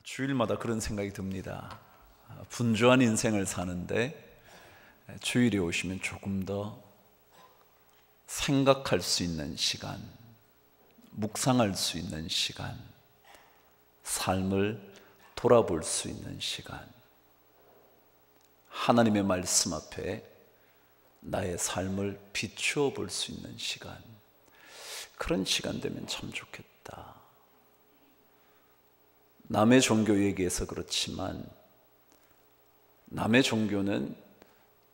주일마다 그런 생각이 듭니다. 분주한 인생을 사는데 주일에 오시면 조금 더 생각할 수 있는 시간, 묵상할 수 있는 시간, 삶을 돌아볼 수 있는 시간, 하나님의 말씀 앞에 나의 삶을 비추어 볼 수 있는 시간, 그런 시간 되면 참 좋겠다. 남의 종교 얘기해서 그렇지만 남의 종교는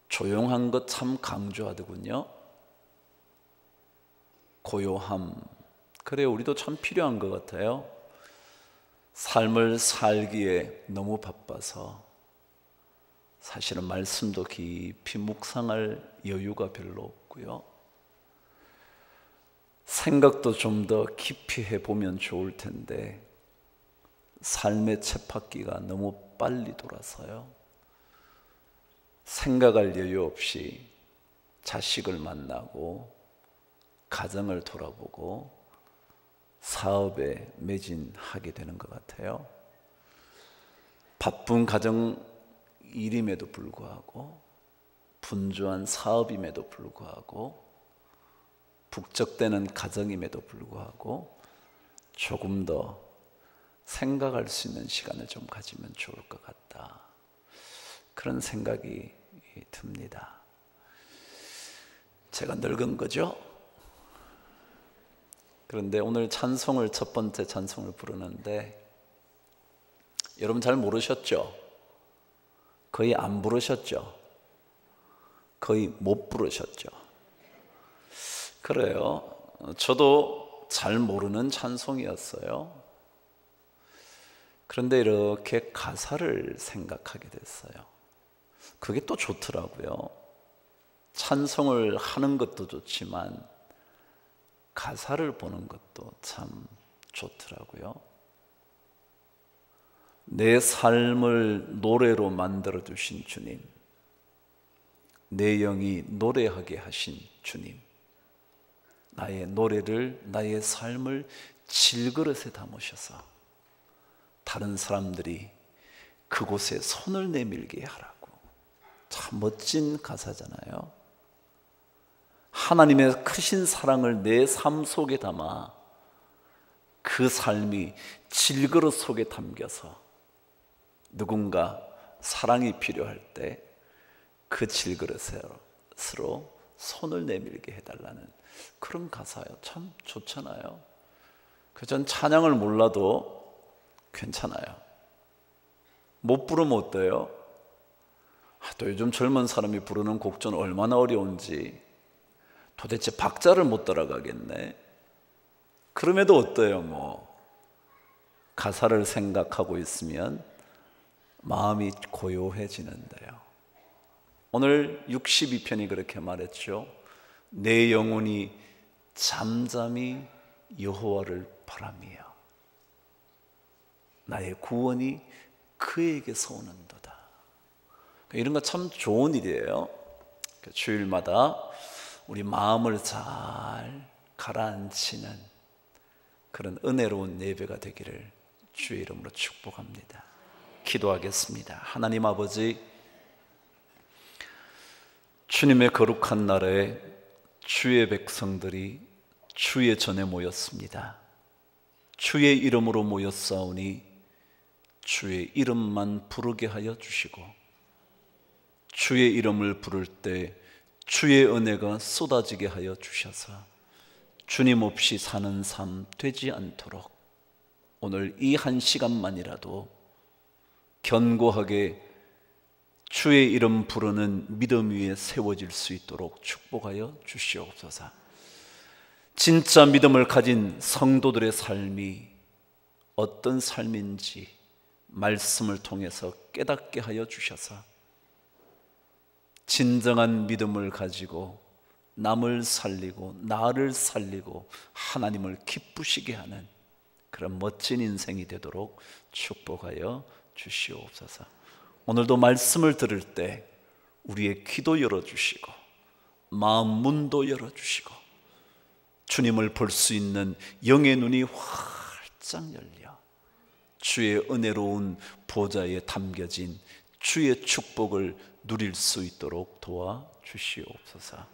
조용한 것 참 강조하더군요. 고요함. 그래, 우리도 참 필요한 것 같아요. 삶을 살기에 너무 바빠서 사실은 말씀도 깊이 묵상할 여유가 별로 없고요. 생각도 좀 더 깊이 해보면 좋을 텐데 삶의 쳇바퀴가 너무 빨리 돌아서요. 생각할 여유 없이 자식을 만나고 가정을 돌아보고 사업에 매진하게 되는 것 같아요. 바쁜 가정 일임에도 불구하고 분주한 사업임에도 불구하고 북적대는 가정임에도 불구하고 조금 더 생각할 수 있는 시간을 좀 가지면 좋을 것 같다. 그런 생각이 듭니다. 제가 늙은 거죠? 그런데 오늘 찬송을 첫 번째 찬송을 부르는데 여러분 잘 모르셨죠? 거의 안 부르셨죠? 거의 못 부르셨죠? 그래요. 저도 잘 모르는 찬송이었어요. 그런데 이렇게 가사를 생각하게 됐어요. 그게 또 좋더라고요. 찬송을 하는 것도 좋지만 가사를 보는 것도 참 좋더라고요. 내 삶을 노래로 만들어 주신 주님, 내 영이 노래하게 하신 주님, 나의 노래를, 나의 삶을 질그릇에 담으셔서 다른 사람들이 그곳에 손을 내밀게 하라고. 참 멋진 가사잖아요. 하나님의 크신 사랑을 내 삶 속에 담아 그 삶이 질그릇 속에 담겨서 누군가 사랑이 필요할 때 그 질그릇으로 손을 내밀게 해달라는 그런 가사예요. 참 좋잖아요. 전 찬양을 몰라도 괜찮아요. 못 부르면 어때요? 또 요즘 젊은 사람이 부르는 곡전 얼마나 어려운지 도대체 박자를 못 따라가겠네. 그럼에도 어때요? 가사를 생각하고 있으면 마음이 고요해지는데요. 오늘 62편이 그렇게 말했죠. 내 영혼이 잠잠히 여호와를 바라며 나의 구원이 그에게서 오는도다. 이런 거 참 좋은 일이에요. 주일마다 우리 마음을 잘 가라앉히는 그런 은혜로운 예배가 되기를 주의 이름으로 축복합니다. 기도하겠습니다. 하나님 아버지, 주님의 거룩한 날에 주의 백성들이 주의 전에 모였습니다. 주의 이름으로 모였사오니 주의 이름만 부르게 하여 주시고 주의 이름을 부를 때 주의 은혜가 쏟아지게 하여 주셔서 주님 없이 사는 삶 되지 않도록 오늘 이 한 시간만이라도 견고하게 주의 이름 부르는 믿음 위에 세워질 수 있도록 축복하여 주시옵소서. 진짜 믿음을 가진 성도들의 삶이 어떤 삶인지 말씀을 통해서 깨닫게 하여 주셔서 진정한 믿음을 가지고 남을 살리고 나를 살리고 하나님을 기쁘시게 하는 그런 멋진 인생이 되도록 축복하여 주시옵소서. 오늘도 말씀을 들을 때 우리의 귀도 열어주시고 마음 문도 열어주시고 주님을 볼 수 있는 영의 눈이 활짝 열려 주의 은혜로운 보좌에 담겨진 주의 축복을 누릴 수 있도록 도와주시옵소서.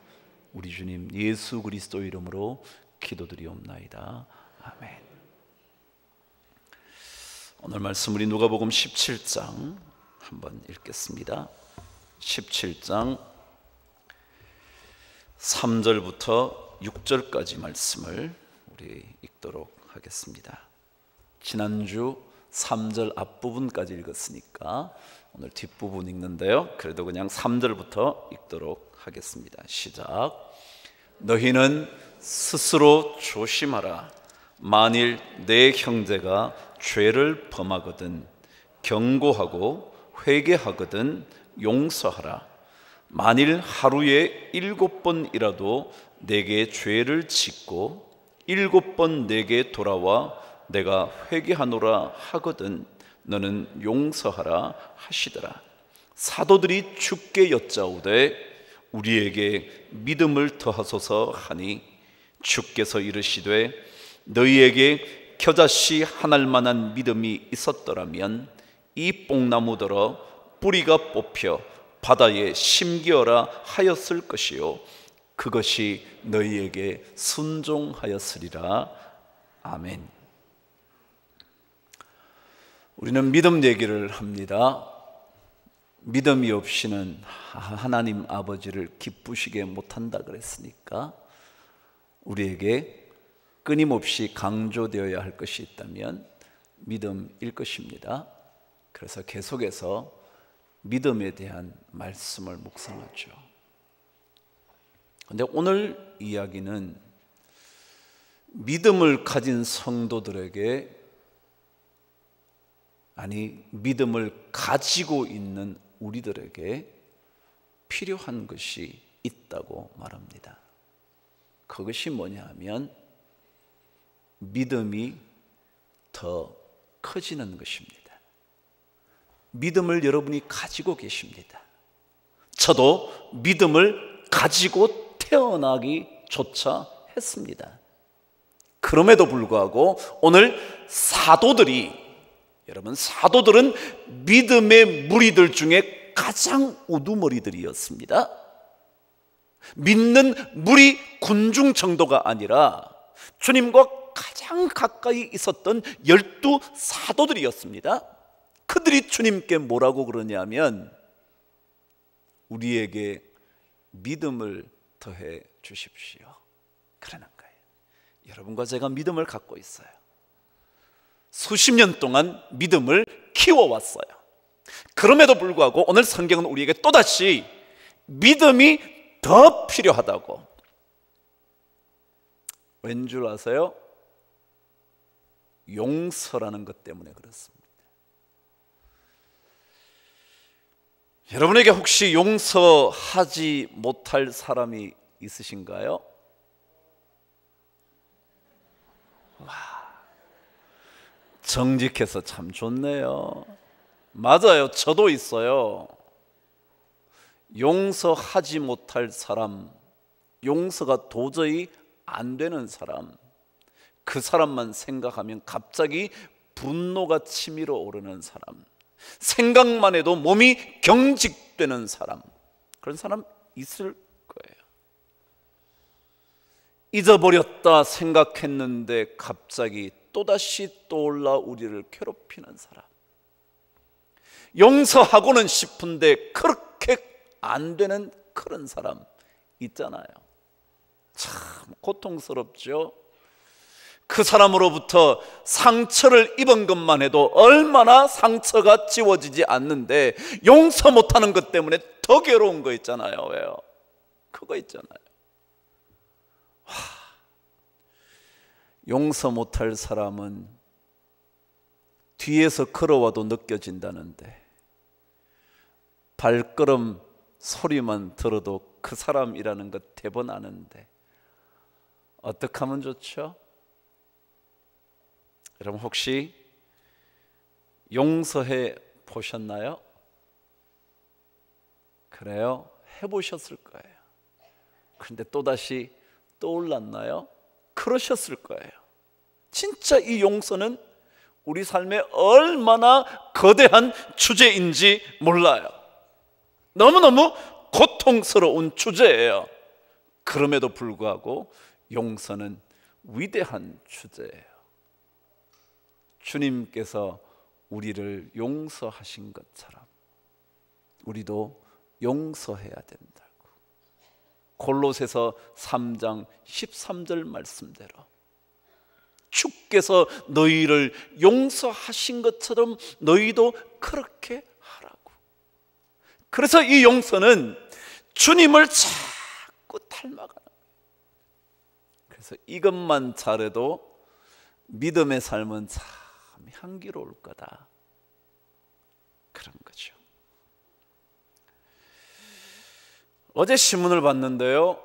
우리 주님 예수 그리스도 이름으로 기도드리옵나이다. 아멘. 오늘 말씀 우리 누가복음 17장 한번 읽겠습니다. 17장 3절부터 6절까지 말씀을 우리 읽도록 하겠습니다. 지난주 3절 앞부분까지 읽었으니까 오늘 뒷부분 읽는데요, 그래도 그냥 3절부터 읽도록 하겠습니다. 시작. 너희는 스스로 조심하라. 만일 내 형제가 죄를 범하거든 경고하고 회개하거든 용서하라. 만일 하루에 7번이라도 내게 죄를 짓고 7번 내게 돌아와 내가 회개하노라 하거든 너는 용서하라 하시더라. 사도들이 주께 여짜오되 우리에게 믿음을 더하소서 하니 주께서 이르시되 너희에게 겨자씨 하나일 만한 믿음이 있었더라면 이 뽕나무더러 뿌리가 뽑혀 바다에 심기어라 하였을 것이요 그것이 너희에게 순종하였으리라. 아멘. 우리는 믿음 얘기를 합니다. 믿음이 없이는 하나님 아버지를 기쁘시게 못한다 그랬으니까 우리에게 끊임없이 강조되어야 할 것이 있다면 믿음일 것입니다. 그래서 계속해서 믿음에 대한 말씀을 묵상하죠. 그런데 오늘 이야기는 믿음을 가진 성도들에게, 아니 믿음을 가지고 있는 우리들에게 필요한 것이 있다고 말합니다. 그것이 뭐냐 하면 믿음이 더 커지는 것입니다. 믿음을 여러분이 가지고 계십니다. 저도 믿음을 가지고 태어나기조차 했습니다. 그럼에도 불구하고 오늘 사도들이, 여러분 사도들은 믿음의 무리들 중에 가장 우두머리들이었습니다. 믿는 무리 군중 정도가 아니라 주님과 가장 가까이 있었던 12 사도들이었습니다. 그들이 주님께 뭐라고 그러냐면 우리에게 믿음을 더해 주십시오 그러는 거예요. 여러분과 제가 믿음을 갖고 있어요. 수십 년 동안 믿음을 키워왔어요. 그럼에도 불구하고 오늘 성경은 우리에게 또다시 믿음이 더 필요하다고. 왠 줄 아세요? 용서라는 것 때문에 그렇습니다. 여러분에게 혹시 용서하지 못할 사람이 있으신가요? 와, 정직해서 참 좋네요. 맞아요, 저도 있어요. 용서하지 못할 사람, 용서가 도저히 안 되는 사람, 그 사람만 생각하면 갑자기 분노가 치밀어 오르는 사람, 생각만 해도 몸이 경직되는 사람, 그런 사람 있을 거예요. 잊어버렸다 생각했는데 갑자기 또다시 떠올라 우리를 괴롭히는 사람, 용서하고는 싶은데 그렇게 안 되는 그런 사람 있잖아요. 참 고통스럽죠. 그 사람으로부터 상처를 입은 것만 해도 얼마나 상처가 지워지지 않는데 용서 못하는 것 때문에 더 괴로운 거 있잖아요. 왜요? 그거 있잖아요. 용서 못할 사람은 뒤에서 걸어와도 느껴진다는데 발걸음 소리만 들어도 그 사람이라는 것 대번 아는데 어떻게 하면 좋죠? 여러분 혹시 용서해 보셨나요? 그래요? 해보셨을 거예요. 그런데 또다시 떠올랐나요? 그러셨을 거예요. 진짜 이 용서는 우리 삶에 얼마나 거대한 주제인지 몰라요. 너무너무 고통스러운 주제예요. 그럼에도 불구하고 용서는 위대한 주제예요. 주님께서 우리를 용서하신 것처럼 우리도 용서해야 된다고. 골로새서 3장 13절 말씀대로 주께서 너희를 용서하신 것처럼 너희도 그렇게 하라고. 그래서 이 용서는 주님을 자꾸 닮아가는 거예요. 그래서 이것만 잘해도 믿음의 삶은 참 향기로울 거다, 그런 거죠. 어제 신문을 봤는데요,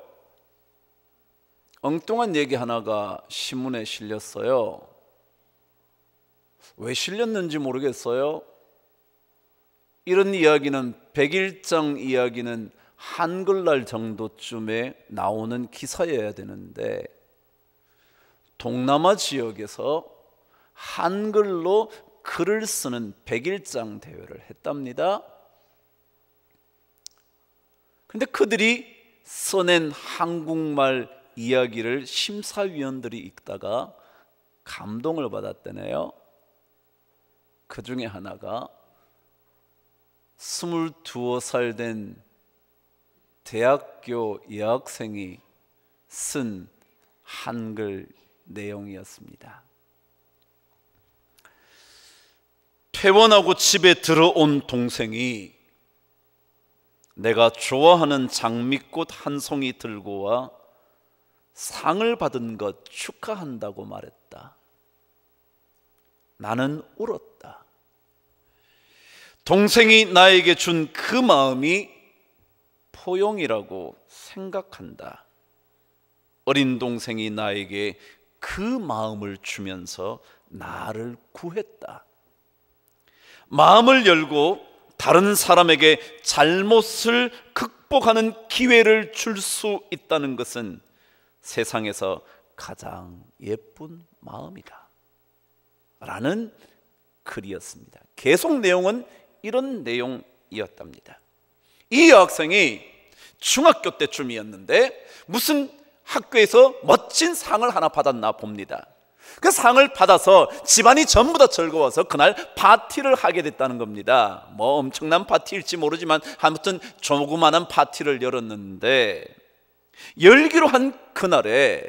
엉뚱한 얘기 하나가 신문에 실렸어요. 왜 실렸는지 모르겠어요. 이런 이야기는, 백일장 이야기는 한글날 정도쯤에 나오는 기사여야 되는데 동남아 지역에서 한글로 글을 쓰는 백일장 대회를 했답니다. 근데 그들이 써낸 한국말 이야기를 심사위원들이 읽다가 감동을 받았다네요. 그 중에 하나가 22살 된 대학교 여학생이 쓴 한글 내용이었습니다. 퇴원하고 집에 들어온 동생이 내가 좋아하는 장미꽃 한 송이 들고 와 상을 받은 것 축하한다고 말했다. 나는 울었다. 동생이 나에게 준 그 마음이 포용이라고 생각한다. 어린 동생이 나에게 그 마음을 주면서 나를 구했다. 마음을 열고 다른 사람에게 잘못을 극복하는 기회를 줄 수 있다는 것은 세상에서 가장 예쁜 마음이다, 라는 글이었습니다. 계속 내용은 이런 내용이었답니다. 이 여학생이 중학교 때쯤이었는데 무슨 학교에서 멋진 상을 하나 받았나 봅니다. 그 상을 받아서 집안이 전부 다 즐거워서 그날 파티를 하게 됐다는 겁니다. 뭐 엄청난 파티일지 모르지만 아무튼 조그마한 파티를 열었는데, 열기로 한 그날에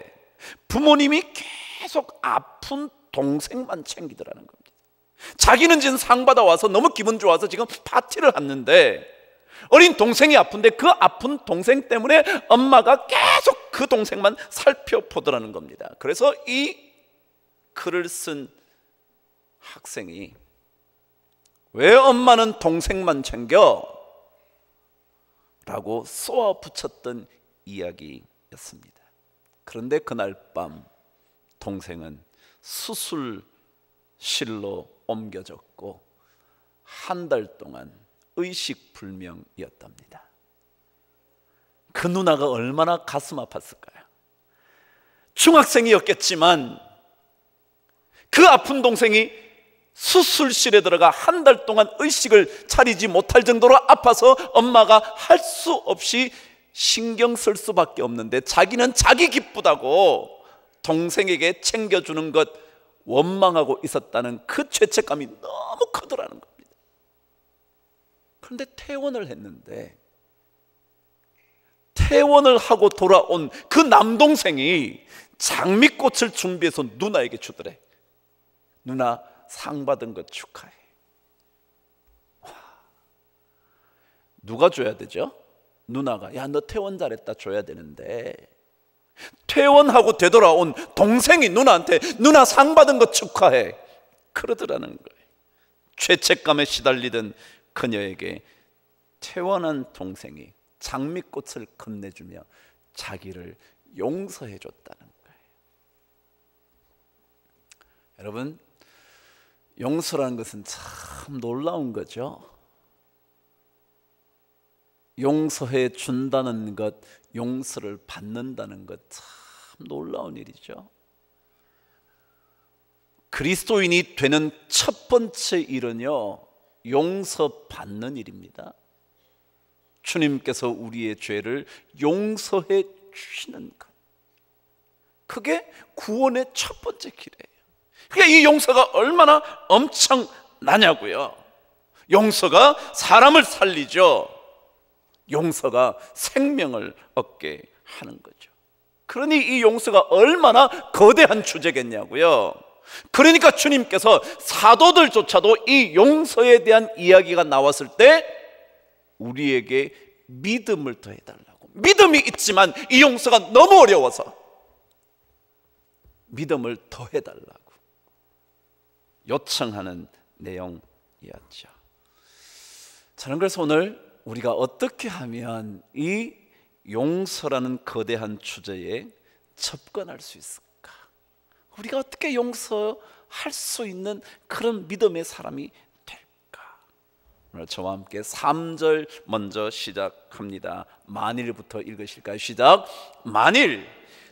부모님이 계속 아픈 동생만 챙기더라는 겁니다. 자기는 지금 상 받아와서 너무 기분 좋아서 지금 파티를 했는데 어린 동생이 아픈데 그 아픈 동생 때문에 엄마가 계속 그 동생만 살펴보더라는 겁니다. 그래서 이 글을 쓴 학생이 왜 엄마는 동생만 챙겨? 라고 쏘아 붙였던 이야기였습니다. 그런데 그날 밤 동생은 수술실로 옮겨졌고 한 달 동안 의식불명이었답니다. 그 누나가 얼마나 가슴 아팠을까요? 중학생이었겠지만 그 아픈 동생이 수술실에 들어가 한 달 동안 의식을 차리지 못할 정도로 아파서 엄마가 할 수 없이 신경 쓸 수밖에 없는데 자기는 자기 기쁘다고 동생에게 챙겨주는 것 원망하고 있었다는 그 죄책감이 너무 크더라는 겁니다. 그런데 퇴원을 했는데 퇴원을 하고 돌아온 그 남동생이 장미꽃을 준비해서 누나에게 주더래. 누나 상 받은 것 축하해. 와, 누가 줘야 되죠? 누나가 야, 너 퇴원 잘했다 줘야 되는데 퇴원하고 되돌아온 동생이 누나한테 누나 상 받은 것 축하해 그러더라는 거예요. 죄책감에 시달리던 그녀에게 퇴원한 동생이 장미꽃을 건네주며 자기를 용서해 줬다는 거예요. 여러분, 용서라는 것은 참 놀라운 거죠. 용서해 준다는 것, 용서를 받는다는 것 참 놀라운 일이죠. 그리스도인이 되는 첫 번째 일은요, 용서받는 일입니다. 주님께서 우리의 죄를 용서해 주시는 것, 그게 구원의 첫 번째 길이에요. 그러니까 이 용서가 얼마나 엄청나냐고요. 용서가 사람을 살리죠. 용서가 생명을 얻게 하는 거죠. 그러니 이 용서가 얼마나 거대한 주제겠냐고요. 그러니까 주님께서 사도들조차도 이 용서에 대한 이야기가 나왔을 때 우리에게 믿음을 더해달라고, 믿음이 있지만 이 용서가 너무 어려워서 믿음을 더해달라고 요청하는 내용이었죠. 저는 그래서 오늘 우리가 어떻게 하면 이 용서라는 거대한 주제에 접근할 수 있을까? 우리가 어떻게 용서할 수 있는 그런 믿음의 사람이 될까? 오늘 저와 함께 3절 먼저 시작합니다. 만일부터 읽으실까요? 시작. 만일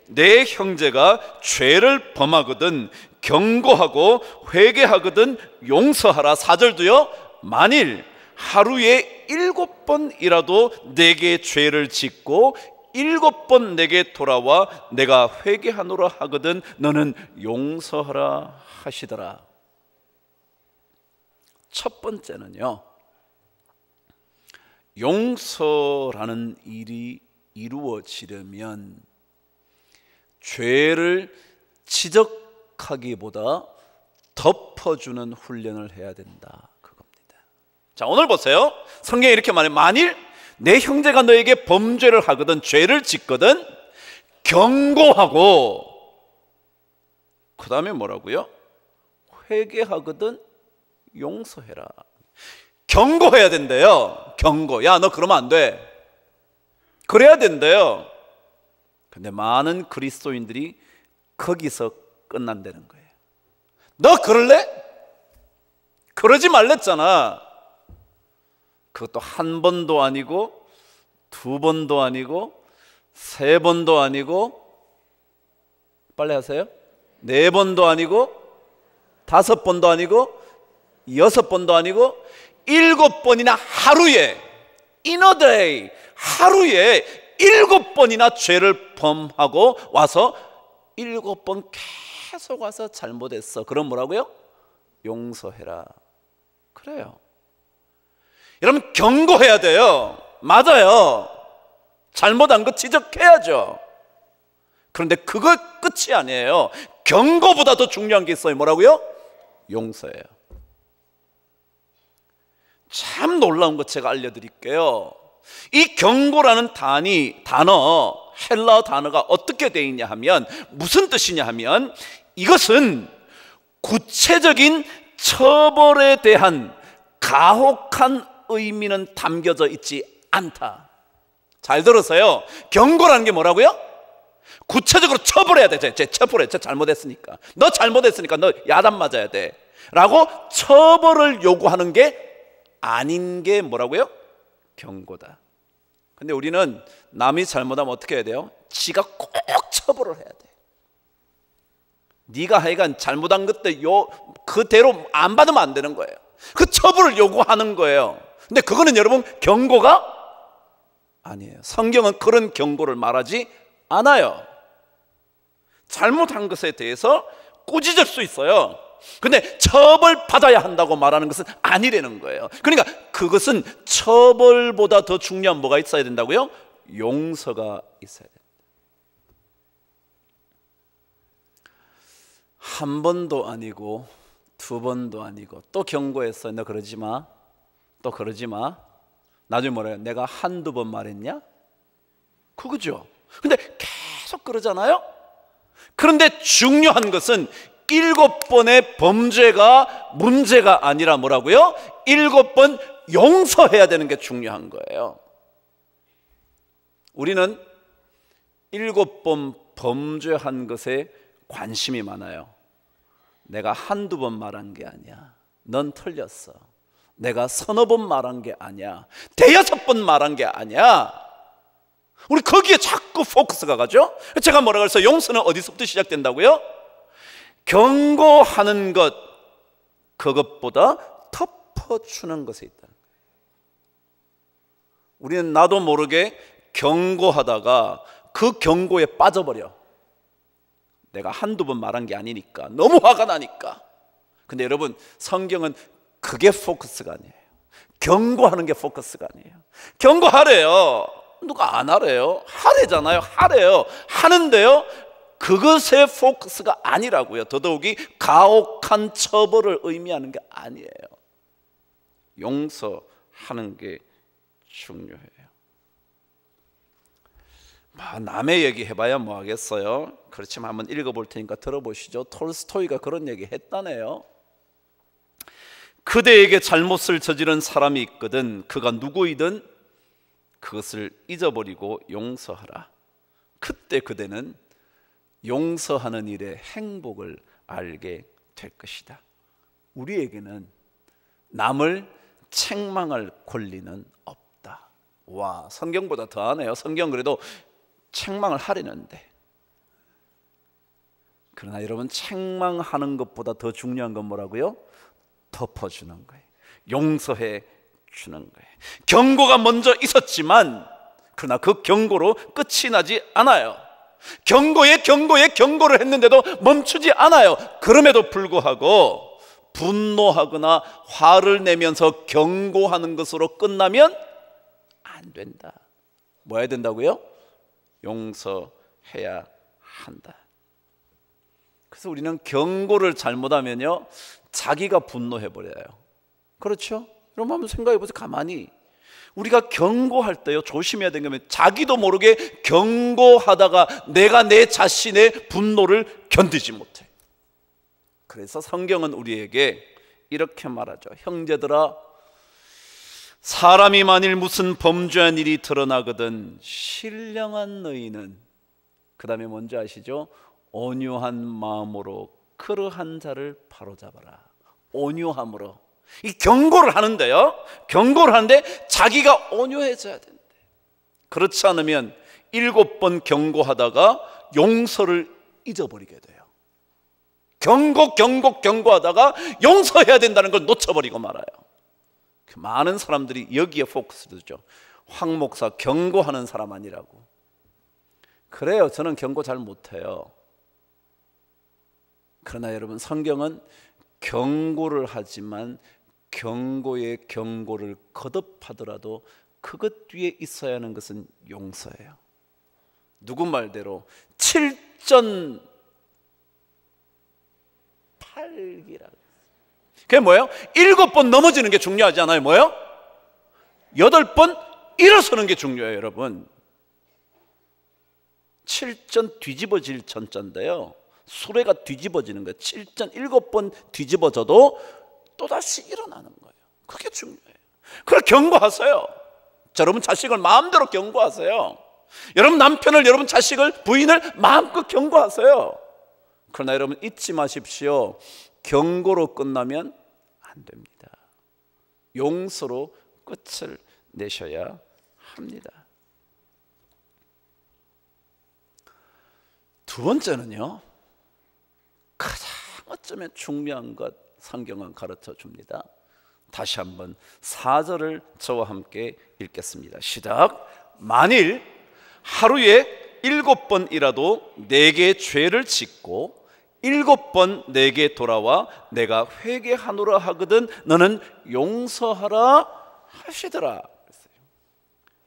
내 형제가 죄를 범하거든 경고하고 회개하거든 용서하라. 4절도요. 만일 하루에 7번이라도 내게 죄를 짓고 7번 내게 돌아와 내가 회개하노라 하거든 너는 용서하라 하시더라. 첫 번째는요, 용서라는 일이 이루어지려면 죄를 지적하기보다 덮어주는 훈련을 해야 된다, 그겁니다. 자, 오늘 보세요. 성경에 이렇게 말해요. 만일 내 형제가 너에게 범죄를 하거든, 죄를 짓거든 경고하고, 그 다음에 뭐라고요? 회개하거든 용서해라. 경고해야 된대요. 경고. 야, 너 그러면 안 돼. 그래야 된대요. 근데 많은 그리스도인들이 거기서 끝난다는 거예요. 너 그럴래? 그러지 말랬잖아. 그것도 한 번도 아니고 두 번도 아니고 세 번도 아니고, 빨리 하세요. 네 번도 아니고 다섯 번도 아니고 여섯 번도 아니고 7번이나 하루에, in a day, 하루에 7번이나 죄를 범하고 와서 7번 계속 와서 잘못했어. 그럼 뭐라고요? 용서해라. 그래요. 여러분, 경고해야 돼요. 맞아요. 잘못한 거 지적해야죠. 그런데 그거 끝이 아니에요. 경고보다 더 중요한 게 있어요. 뭐라고요? 용서예요. 참 놀라운 거 제가 알려드릴게요. 이 경고라는 단어, 헬라어 단어가 어떻게 되어 있냐 하면, 무슨 뜻이냐 하면, 이것은 구체적인 처벌에 대한 가혹한 의미는 담겨져 있지 않다. 잘 들으세요. 경고라는 게 뭐라고요? 구체적으로 처벌해야 돼. 쟤 처벌해. 쟤 잘못했으니까. 너 잘못했으니까 너 야단 맞아야 돼. 라고 처벌을 요구하는 게 아닌 게 뭐라고요? 경고다. 근데 우리는 남이 잘못하면 어떻게 해야 돼요? 지가 꼭 처벌을 해야 돼. 네가 하여간 잘못한 것들 그대로 안 받으면 안 되는 거예요. 그 처벌을 요구하는 거예요. 근데 그거는 여러분 경고가 아니에요. 성경은 그런 경고를 말하지 않아요. 잘못한 것에 대해서 꾸짖을 수 있어요. 근데 처벌받아야 한다고 말하는 것은 아니라는 거예요. 그러니까 그것은 처벌보다 더 중요한 뭐가 있어야 된다고요? 용서가 있어야 된다. 한 번도 아니고 두 번도 아니고 또 경고했어요. 너 그러지 마. 또 그러지 마. 나중에 뭐래요? 내가 한두 번 말했냐? 그거죠. 근데 계속 그러잖아요. 그런데 중요한 것은 7번의 범죄가 문제가 아니라 뭐라고요? 7번 용서해야 되는 게 중요한 거예요. 우리는 7번 범죄한 것에 관심이 많아요. 내가 한두 번 말한 게 아니야. 넌 틀렸어. 내가 서너 번 말한 게 아니야. 대여섯 번 말한 게 아니야. 우리 거기에 자꾸 포커스가 가죠. 제가 뭐라 그랬어요? 용서는 어디서부터 시작된다고요? 경고하는 것, 그것보다 덮어주는 것에 있다. 우리는 나도 모르게 경고하다가 그 경고에 빠져버려. 내가 한두 번 말한 게 아니니까, 너무 화가 나니까. 근데 여러분, 성경은 그게 포커스가 아니에요. 경고하는 게 포커스가 아니에요. 경고하래요. 누가 안 하래요? 하래잖아요. 하래요. 하는데요, 그것의 포커스가 아니라고요. 더더욱이 가혹한 처벌을 의미하는 게 아니에요. 용서하는 게 중요해요. 남의 얘기 해봐야 뭐 하겠어요? 그렇지만 한번 읽어볼 테니까 들어보시죠. 톨스토이가 그런 얘기 했다네요. 그대에게 잘못을 저지른 사람이 있거든 그가 누구이든 그것을 잊어버리고 용서하라. 그때 그대는 용서하는 일의 행복을 알게 될 것이다. 우리에게는 남을 책망할 권리는 없다. 와, 성경보다 더하네요. 성경 그래도 책망을 하려는데, 그러나 여러분, 책망하는 것보다 더 중요한 건 뭐라고요? 덮어주는 거예요. 용서해 주는 거예요. 경고가 먼저 있었지만 그러나 그 경고로 끝이 나지 않아요. 경고를 했는데도 멈추지 않아요. 그럼에도 불구하고 분노하거나 화를 내면서 경고하는 것으로 끝나면 안 된다. 뭐 해야 된다고요? 용서해야 한다. 그래서 우리는 경고를 잘못하면요, 자기가 분노해버려요. 그렇죠? 여러분 한번 생각해보세요. 가만히 우리가 경고할 때요, 조심해야 되는 게 자기도 모르게 경고하다가 내가 내 자신의 분노를 견디지 못해. 그래서 성경은 우리에게 이렇게 말하죠. 형제들아, 사람이 만일 무슨 범죄한 일이 드러나거든 신령한 너희는, 그 다음에 뭔지 아시죠? 온유한 마음으로 그러한 자를 바로잡아라. 온유함으로. 이 경고를 하는데요, 경고를 하는데 자기가 온유해져야 된대. 그렇지 않으면 7번 경고하다가 용서를 잊어버리게 돼요. 경고하다가 용서해야 된다는 걸 놓쳐버리고 말아요. 많은 사람들이 여기에 포커스를 두죠. 황 목사 경고하는 사람 아니라고. 그래요, 저는 경고 잘 못해요. 그러나 여러분, 성경은 경고를 하지만 경고의 경고를 거듭하더라도 그것 뒤에 있어야 하는 것은 용서예요. 누구 말대로 7전 8기라고. 그게 뭐예요? 7번 넘어지는 게 중요하지 않아요? 뭐예요? 8번 일어서는 게 중요해요. 여러분, 7전 뒤집어질 전자인데요, 수레가 뒤집어지는 거예요. 7전 7번 뒤집어져도 또다시 일어나는 거예요. 그게 중요해요. 그걸 경고하세요. 여러분 자식을 마음대로 경고하세요. 여러분 남편을, 여러분 자식을, 부인을 마음껏 경고하세요. 그러나 여러분 잊지 마십시오. 경고로 끝나면 안 됩니다. 용서로 끝을 내셔야 합니다. 두 번째는요, 가장 어쩌면 중요한 것 성경은 가르쳐 줍니다. 다시 한번 4절을 저와 함께 읽겠습니다. 시작. 만일 하루에 7번이라도 내게 죄를 짓고 7번 내게 돌아와 내가 회개하노라 하거든 너는 용서하라 하시더라.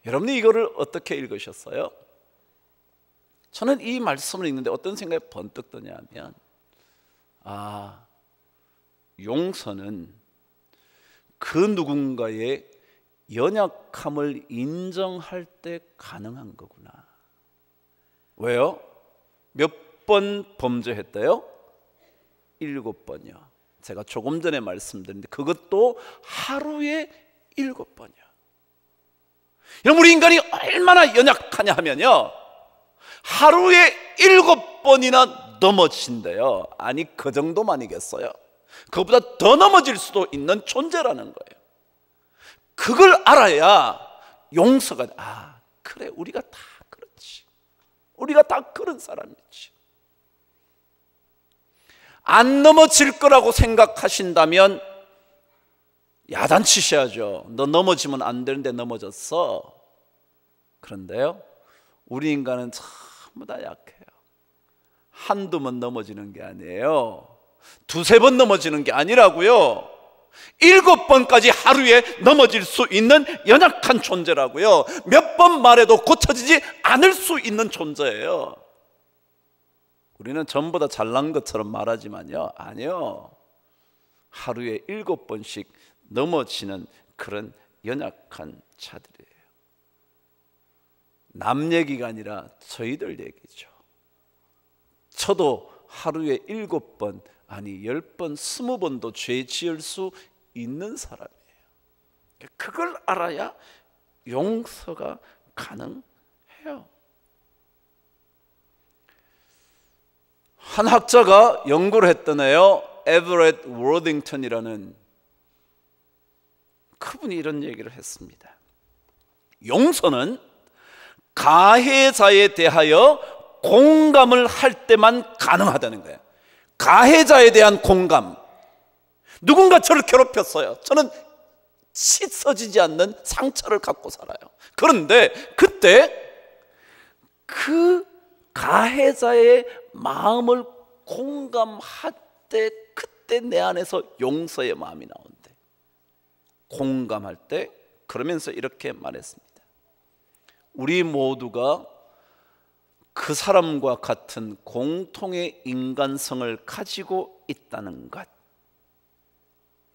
여러분이 이거를 어떻게 읽으셨어요? 저는 이 말씀을 읽는데 어떤 생각이 번뜩 드냐면, 용서는 그 누군가의 연약함을 인정할 때 가능한 거구나. 왜요? 몇 번 범죄했대요? 7번이요. 제가 조금 전에 말씀드렸는데 그것도 하루에 7번이요. 여러분, 우리 인간이 얼마나 연약하냐 하면요, 하루에 7번이나 넘어진대요. 아니, 그 정도만이겠어요? 그보다 더 넘어질 수도 있는 존재라는 거예요. 그걸 알아야 용서가, 그래, 우리가 다 그렇지. 우리가 다 그런 사람이지. 안 넘어질 거라고 생각하신다면 야단치셔야죠. 너 넘어지면 안 되는데 넘어졌어. 그런데요, 우리 인간은 전부 다 약해요. 한두 번 넘어지는 게 아니에요. 두세 번 넘어지는 게 아니라고요. 7번까지 하루에 넘어질 수 있는 연약한 존재라고요. 몇 번 말해도 고쳐지지 않을 수 있는 존재예요. 우리는 전부 다 잘난 것처럼 말하지만요, 아니요. 하루에 7번씩 넘어지는 그런 연약한 자들이에요. 남 얘기가 아니라 저희들 얘기죠. 저도 하루에 7번, 아니 10번, 20번도 죄 지을 수 있는 사람이에요. 그걸 알아야 용서가 가능해요. 한 학자가 연구를 했더네요. 에버렛 워딩턴이라는 그분이 이런 얘기를 했습니다. 용서는 가해자에 대하여 공감을 할 때만 가능하다는 거예요. 가해자에 대한 공감. 누군가 저를 괴롭혔어요. 저는 씻어지지 않는 상처를 갖고 살아요. 그런데 그때 그 가해자의 마음을 공감할 때, 그때 내 안에서 용서의 마음이 나온대. 공감할 때. 그러면서 이렇게 말했습니다. 우리 모두가 그 사람과 같은 공통의 인간성을 가지고 있다는 것.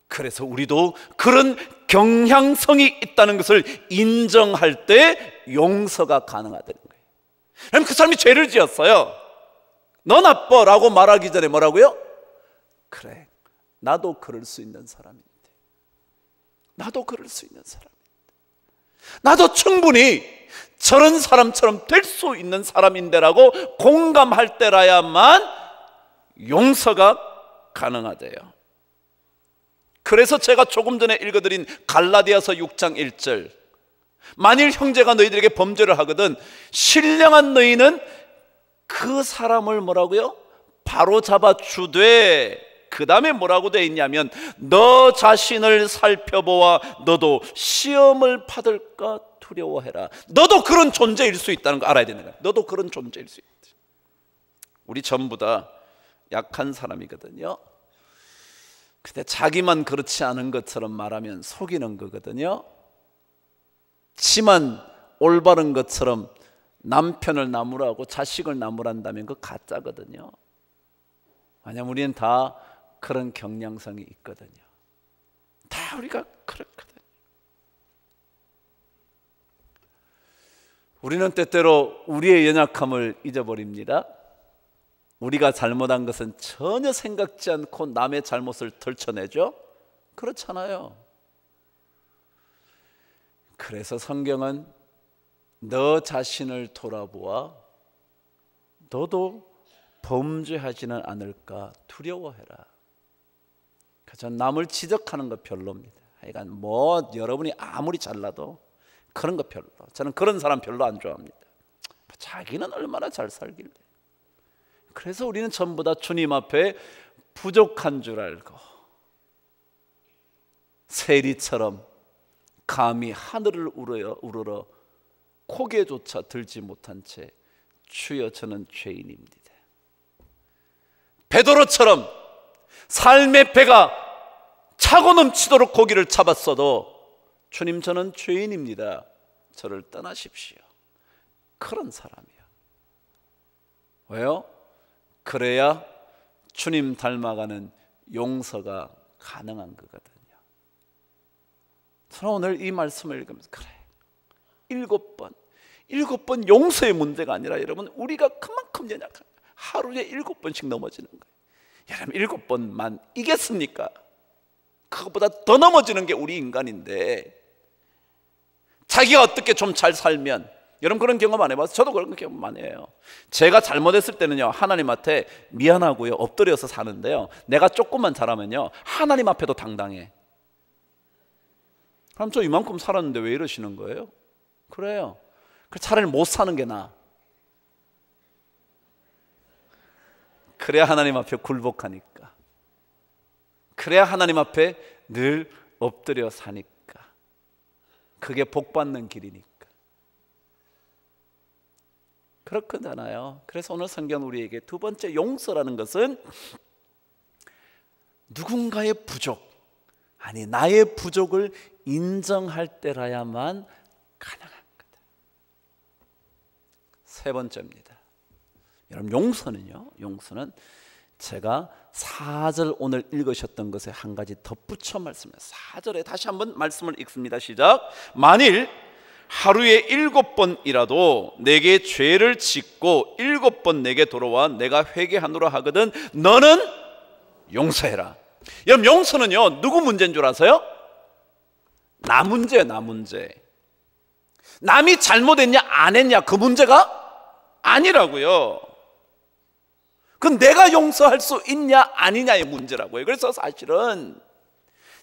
그래서 우리도 그런 경향성이 있다는 것을 인정할 때 용서가 가능하다는 거예요. 그럼 그 사람이 죄를 지었어요. 너 나빠 라고 말하기 전에 뭐라고요? 그래, 나도 그럴 수 있는 사람인데, 나도 그럴 수 있는 사람인데, 나도 충분히 저런 사람처럼 될 수 있는 사람인데 라고 공감할 때라야만 용서가 가능하대요. 그래서 제가 조금 전에 읽어드린 갈라디아서 6장 1절, 만일 형제가 너희들에게 범죄를 하거든 신령한 너희는 그 사람을 뭐라고요? 바로 잡아주되, 그 다음에 뭐라고 되어 있냐면 너 자신을 살펴보아 너도 시험을 받을까 두려워해라. 너도 그런 존재일 수 있다는 거 알아야 되는 거야. 너도 그런 존재일 수 있다. 우리 전부 다 약한 사람이거든요. 근데 자기만 그렇지 않은 것처럼 말하면 속이는 거거든요. 지만 올바른 것처럼 남편을 나무라고 자식을 나무란다면 그거 가짜거든요. 왜냐하면 우리는 다 그런 경향성이 있거든요. 다 우리가 그렇거든요. 우리는 때때로 우리의 연약함을 잊어버립니다. 우리가 잘못한 것은 전혀 생각지 않고 남의 잘못을 덜쳐내죠. 그렇잖아요. 그래서 성경은 너 자신을 돌아보아 너도 범죄하지는 않을까 두려워해라. 전 남을 지적하는 거 별로입니다. 하여간 뭐 여러분이 아무리 잘나도 그런 거 별로. 저는 그런 사람 별로 안 좋아합니다. 자기는 얼마나 잘 살길래. 그래서 우리는 전부 다 주님 앞에 부족한 줄 알고 세리처럼 감히 하늘을 우러러 고개조차 들지 못한 채 주여 저는 죄인입니다. 베드로처럼 삶의 배가 차고 넘치도록 고기를 잡았어도 주님 저는 죄인입니다. 저를 떠나십시오. 그런 사람이야. 왜요? 그래야 주님 닮아가는 용서가 가능한 거거든요. 저는 오늘 이 말씀을 읽으면서 그래, 7번 용서의 문제가 아니라 여러분 우리가 그만큼 연약한 하루에 7번씩 넘어지는 거예요. 여러분 7번만 이겠습니까? 그것보다 더 넘어지는 게 우리 인간인데, 자기가 어떻게 좀 잘 살면, 여러분 그런 경험 안 해봐서 저도 그런 경험 많이 해요. 제가 잘못했을 때는요 하나님한테 미안하고요 엎드려서 사는데요, 내가 조금만 잘하면요 하나님 앞에도 당당해. 그럼 저 이만큼 살았는데 왜 이러시는 거예요? 그래요. 차라리 못 사는 게 나아. 그래야 하나님 앞에 굴복하니까. 그래야 하나님 앞에 늘 엎드려 사니까. 그게 복 받는 길이니까. 그렇거든요. 그래서 오늘 성경 우리에게 두 번째 용서라는 것은 누군가의 부족, 아니 나의 부족을 인정할 때라야만 가능한 거다. 세 번째입니다. 여러분, 용서는 제가 4절 오늘 읽으셨던 것에 한 가지 덧붙여 말씀해요. 4절에 다시 한번 말씀을 읽습니다. 시작. 만일 하루에 7번이라도 내게 죄를 짓고 7번 내게 돌아와 내가 회개하노라 하거든 너는 용서해라. 여러분, 용서는요 누구 문제인 줄 아세요? 나 문제예요. 나 문제. 남이 잘못했냐 안 했냐 그 문제가 아니라고요. 그건 내가 용서할 수 있냐 아니냐의 문제라고요. 그래서 사실은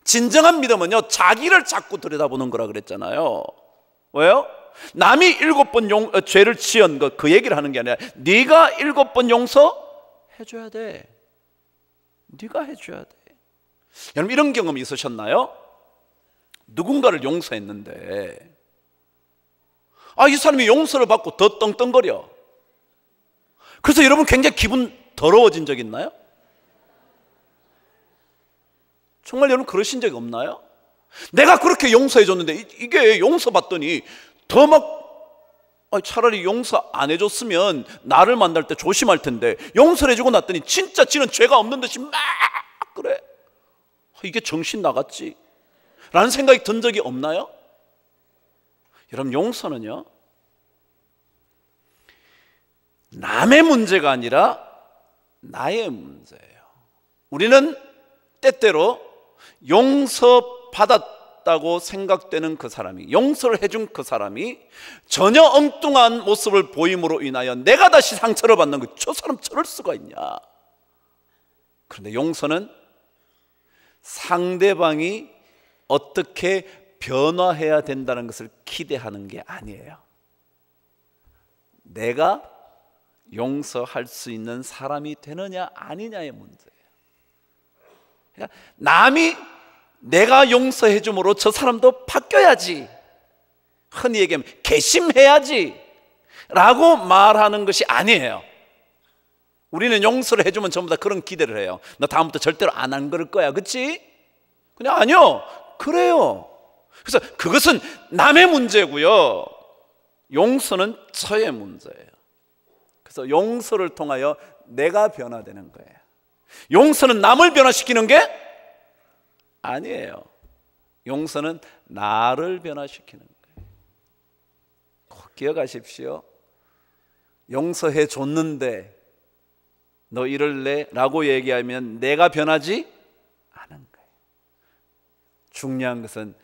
진정한 믿음은요 자기를 자꾸 들여다보는 거라 그랬잖아요. 왜요? 남이 7번 죄를 지은 것 그 얘기를 하는 게 아니라 네가 7번 용서해줘야 돼. 네가 해줘야 돼. 여러분, 이런 경험이 있으셨나요? 누군가를 용서했는데 이 사람이 용서를 받고 더 떵떵거려. 그래서 여러분 굉장히 기분 더러워진 적 있나요? 정말 여러분 그러신 적이 없나요? 내가 그렇게 용서해 줬는데 이게 용서받더니 더 막 차라리 용서 안 해줬으면 나를 만날 때 조심할 텐데 용서를 해주고 났더니 진짜 지는 죄가 없는 듯이 막 그래. 이게 정신 나갔지 라는 생각이 든 적이 없나요? 여러분, 용서는요 남의 문제가 아니라 나의 문제예요. 우리는 때때로 용서받았다고 생각되는 그 사람이, 용서를 해준 그 사람이 전혀 엉뚱한 모습을 보임으로 인하여 내가 다시 상처를 받는 거, 저 사람 저럴 수가 있냐. 그런데 용서는 상대방이 어떻게 변화해야 된다는 것을 기대하는 게 아니에요. 내가 용서할 수 있는 사람이 되느냐 아니냐의 문제예요. 그러니까 남이 내가 용서해 줌으로 저 사람도 바뀌어야지, 흔히 얘기하면 개심해야지 라고 말하는 것이 아니에요. 우리는 용서를 해주면 전부 다 그런 기대를 해요. 너 다음부터 절대로 안 그럴 거야, 그치? 그냥 아니요, 그래요. 그래서 그것은 남의 문제고요, 용서는 저의 문제예요. 그래서 용서를 통하여 내가 변화되는 거예요. 용서는 남을 변화시키는 게 아니에요. 용서는 나를 변화시키는 거예요. 꼭 기억하십시오. 용서해 줬는데 너 이럴래? 라고 얘기하면 내가 변하지 않은 거예요. 중요한 것은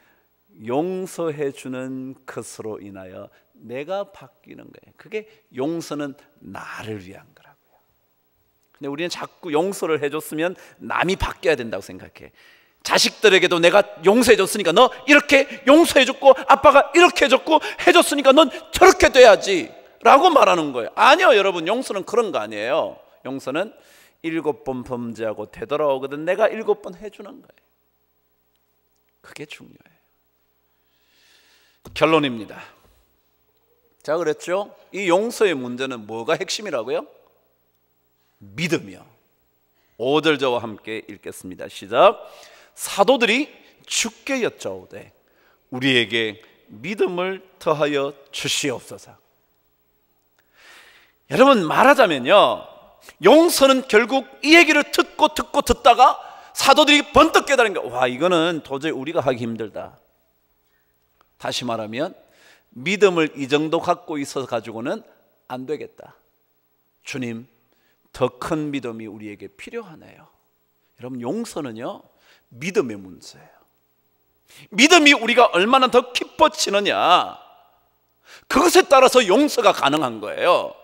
용서해 주는 것으로 인하여 내가 바뀌는 거예요. 그게 용서는 나를 위한 거라고요. 근데 우리는 자꾸 용서를 해줬으면 남이 바뀌어야 된다고 생각해. 자식들에게도 내가 용서해 줬으니까 너 이렇게 용서해 줬고, 아빠가 이렇게 해줬고 해줬으니까 넌 저렇게 돼야지 라고 말하는 거예요. 아니요, 여러분, 용서는 그런 거 아니에요. 용서는 7번 범죄하고 되돌아오거든 내가 7번 해주는 거예요. 그게 중요해요. 결론입니다. 자, 그랬죠? 이 용서의 문제는 뭐가 핵심이라고요? 믿음이요. 5절 저와 함께 읽겠습니다. 시작. 사도들이 주께 여짜오되 우리에게 믿음을 더하여 주시옵소서. 여러분, 말하자면요, 용서는 결국 이 얘기를 듣다가 사도들이 번뜩 깨달은 거예요. 와, 이거는 도저히 우리가 하기 힘들다. 다시 말하면 믿음을 이 정도 갖고 있어 가지고는 안 되겠다. 주님, 더 큰 믿음이 우리에게 필요하네요. 여러분, 용서는요 믿음의 문제예요. 믿음이 우리가 얼마나 더 깊어지느냐, 그것에 따라서 용서가 가능한 거예요.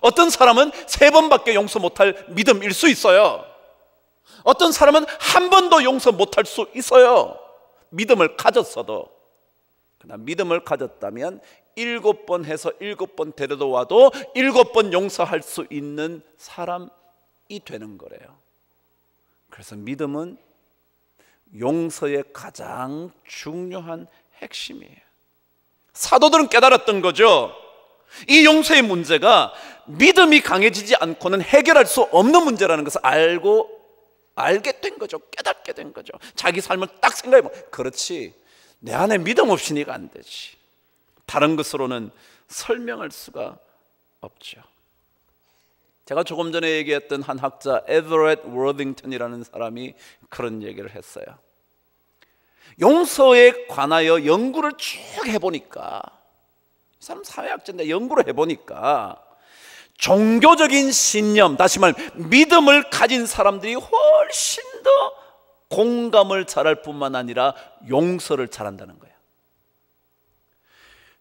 어떤 사람은 3번밖에 용서 못할 믿음일 수 있어요. 어떤 사람은 한 번도 용서 못할 수 있어요. 믿음을 가졌어도. 그러나 믿음을 가졌다면 7번 해서 7번 데려와도 7번 용서할 수 있는 사람이 되는 거래요. 그래서 믿음은 용서의 가장 중요한 핵심이에요. 사도들은 깨달았던 거죠. 이 용서의 문제가 믿음이 강해지지 않고는 해결할 수 없는 문제라는 것을 알게 된 거죠. 깨닫게 된 거죠. 자기 삶을 딱 생각해보면, 그렇지, 내 안에 믿음 없이니까 안 되지. 다른 것으로는 설명할 수가 없죠. 제가 조금 전에 얘기했던 한 학자 에버렛 워딩턴이라는 사람이 그런 얘기를 했어요. 용서에 관하여 연구를 쭉 해보니까, 이 사람 사회학자인데 연구를 해보니까 종교적인 신념, 다시 말 믿음을 가진 사람들이 훨씬 더 공감을 잘할 뿐만 아니라 용서를 잘한다는 거예요.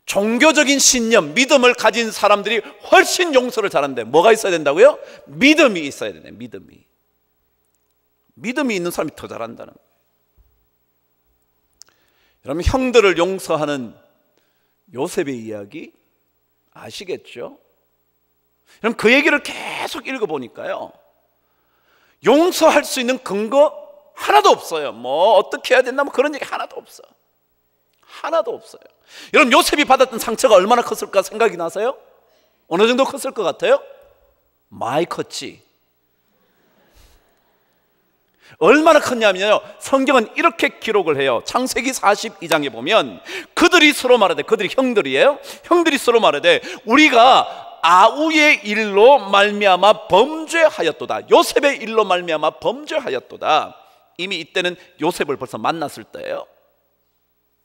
종교적인 신념, 믿음을 가진 사람들이 훨씬 용서를 잘하는데 뭐가 있어야 된다고요? 믿음이 있어야 되네. 믿음이 있는 사람이 더 잘한다는 거예요. 여러분, 형들을 용서하는 요셉의 이야기 아시겠죠? 그럼 그 얘기를 계속 읽어보니까요, 용서할 수 있는 근거 하나도 없어요. 뭐 어떻게 해야 된다, 뭐 그런 얘기 하나도 없어요. 여러분, 요셉이 받았던 상처가 얼마나 컸을까 생각이 나세요? 어느 정도 컸을 것 같아요? 많이 컸지. 얼마나 컸냐면요, 성경은 이렇게 기록을 해요. 창세기 42장에 보면 그들이 서로 말하되, 그들이 형들이에요. 형들이 서로 말하되 우리가 아우의 일로 말미암아 범죄하였도다. 요셉의 일로 말미암아 범죄하였도다. 이미 이때는 요셉을 벌써 만났을 때예요.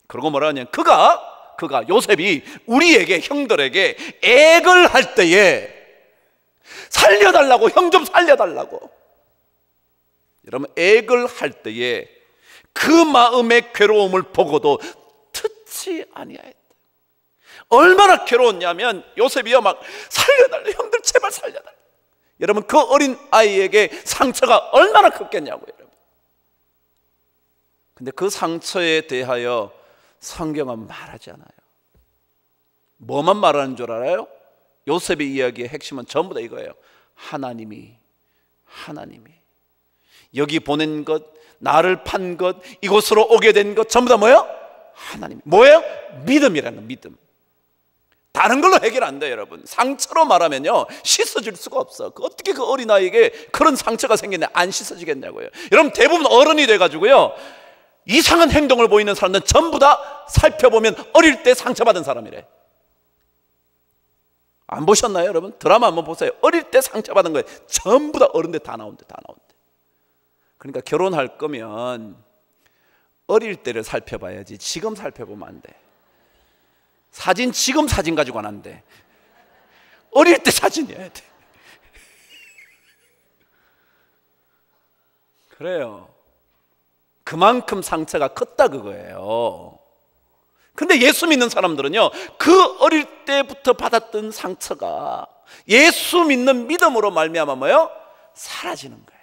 그리고 뭐라 하냐면 그가 요셉이 우리에게, 형들에게 액을 할 때에 살려달라고, 형 좀 살려달라고. 여러분, 액을 할 때에 그 마음의 괴로움을 보고도 듣지 아니하였다. 얼마나 괴로웠냐면 요셉이요, 막 살려달라, 형들 제발 살려달라. 여러분, 그 어린 아이에게 상처가 얼마나 컸겠냐고요, 여러분. 근데 그 상처에 대하여 성경은 말하지 않아요. 뭐만 말하는 줄 알아요? 요셉의 이야기의 핵심은 전부 다 이거예요. 하나님이 여기 보낸 것, 나를 판 것, 이곳으로 오게 된 것 전부 다 뭐예요? 하나님. 뭐예요? 믿음이라는 믿음. 다른 걸로 해결 안 돼요, 여러분. 상처로 말하면요, 씻어질 수가 없어. 어떻게 그 어린아이에게 그런 상처가 생겼는데 안 씻어지겠냐고요. 여러분, 대부분 어른이 돼가지고요, 이상한 행동을 보이는 사람들은 전부 다 살펴보면 어릴 때 상처받은 사람이래. 안 보셨나요, 여러분? 드라마 한번 보세요. 어릴 때 상처받은 거예요. 전부 다 어른들 다 나온대. 그러니까 결혼할 거면 어릴 때를 살펴봐야지 지금 살펴보면 안 돼. 지금 사진 가지고는 안 돼. 어릴 때 사진이어야 돼. 그래요. 그만큼 상처가 컸다 그거예요. 근데 예수 믿는 사람들은요, 그 어릴 때부터 받았던 상처가 예수 믿는 믿음으로 말미암아 뭐예요? 사라지는 거예요.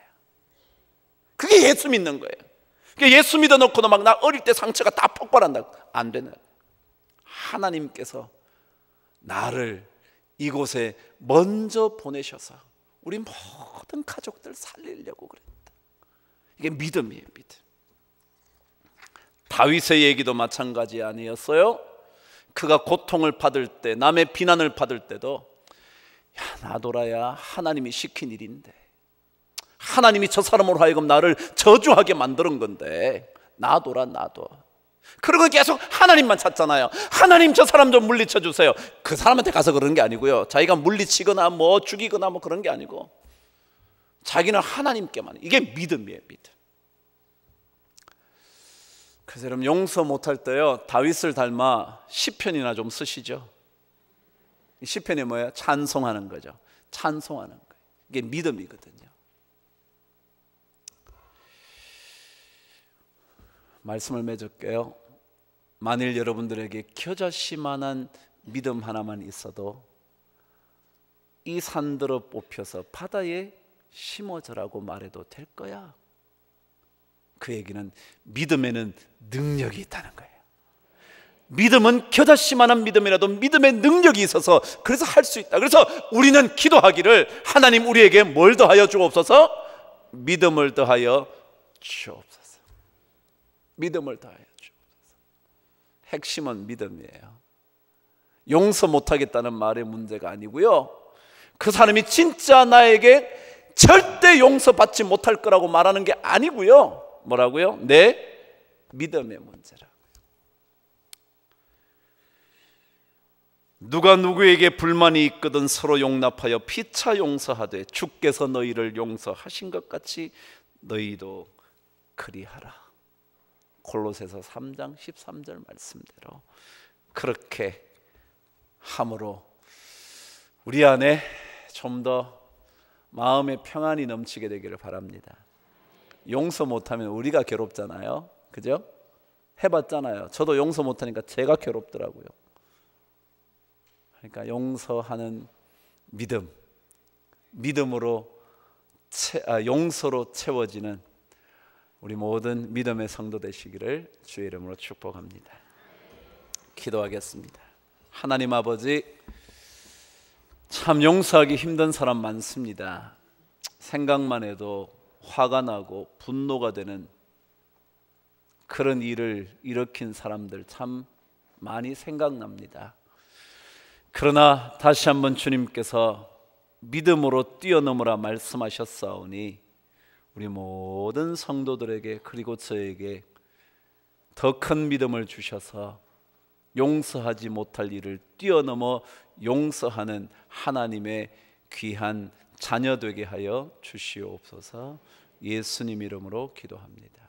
그게 예수 믿는 거예요. 그러니까 예수 믿어놓고도 막 나 어릴 때 상처가 다 폭발한다. 안 되는 거예요. 하나님께서 나를 이곳에 먼저 보내셔서 우리 모든 가족들 살리려고 그랬다. 이게 믿음이에요, 믿음. 다윗의 얘기도 마찬가지 아니었어요? 그가 고통을 받을 때, 남의 비난을 받을 때도, 야, 놔둬라야, 하나님이 시킨 일인데, 하나님이 저 사람으로 하여금 나를 저주하게 만드는 건데 놔둬라. 그리고 계속 하나님만 찾잖아요. 하나님, 저 사람 좀 물리쳐 주세요. 그 사람한테 가서 그런 게 아니고요, 자기가 물리치거나 뭐 죽이거나 뭐 그런 게 아니고 자기는 하나님께만. 이게 믿음이에요, 믿음. 그래서 여러분, 용서 못할 때요, 다윗을 닮아 시편이나 좀 쓰시죠. 시편이 뭐예요? 찬송하는 거죠. 찬송하는 거예요. 이게 믿음이거든요. 말씀을 맺을게요. 만일 여러분들에게 겨자씨만한 믿음 하나만 있어도 이 산들어 뽑혀서 바다에 심어져라고 말해도 될 거야. 그 얘기는 믿음에는 능력이 있다는 거예요. 믿음은 겨자씨만한 믿음이라도 믿음의 능력이 있어서 그래서 할 수 있다. 그래서 우리는 기도하기를, 하나님 우리에게 뭘 더하여 주옵소서? 믿음을 더하여 주옵소서. 믿음을 다하여 주옵소서. 핵심은 믿음이에요. 용서 못하겠다는 말의 문제가 아니고요, 그 사람이 진짜 나에게 절대 용서받지 못할 거라고 말하는 게 아니고요, 뭐라고요? 내 믿음의 문제라고요. 누가 누구에게 불만이 있거든 서로 용납하여 피차 용서하되 주께서 너희를 용서하신 것 같이 너희도 그리하라. 골로새서 3장 13절 말씀대로 그렇게 함으로 우리 안에 좀 더 마음의 평안이 넘치게 되기를 바랍니다. 용서 못하면 우리가 괴롭잖아요, 그죠? 해봤잖아요. 저도 용서 못하니까 제가 괴롭더라고요. 그러니까 용서하는 믿음, 믿음으로 용서로 채워지는 우리 모든 믿음의 성도 되시기를 주의 이름으로 축복합니다. 기도하겠습니다. 하나님 아버지, 참 용서하기 힘든 사람 많습니다. 생각만 해도 화가 나고 분노가 되는 그런 일을 일으킨 사람들 참 많이 생각납니다. 그러나 다시 한번 주님께서 믿음으로 뛰어넘으라 말씀하셨사오니 우리 모든 성도들에게, 그리고 저에게 더 큰 믿음을 주셔서 용서하지 못할 일을 뛰어넘어 용서하는 하나님의 귀한 자녀 되게 하여 주시옵소서. 예수님 이름으로 기도합니다.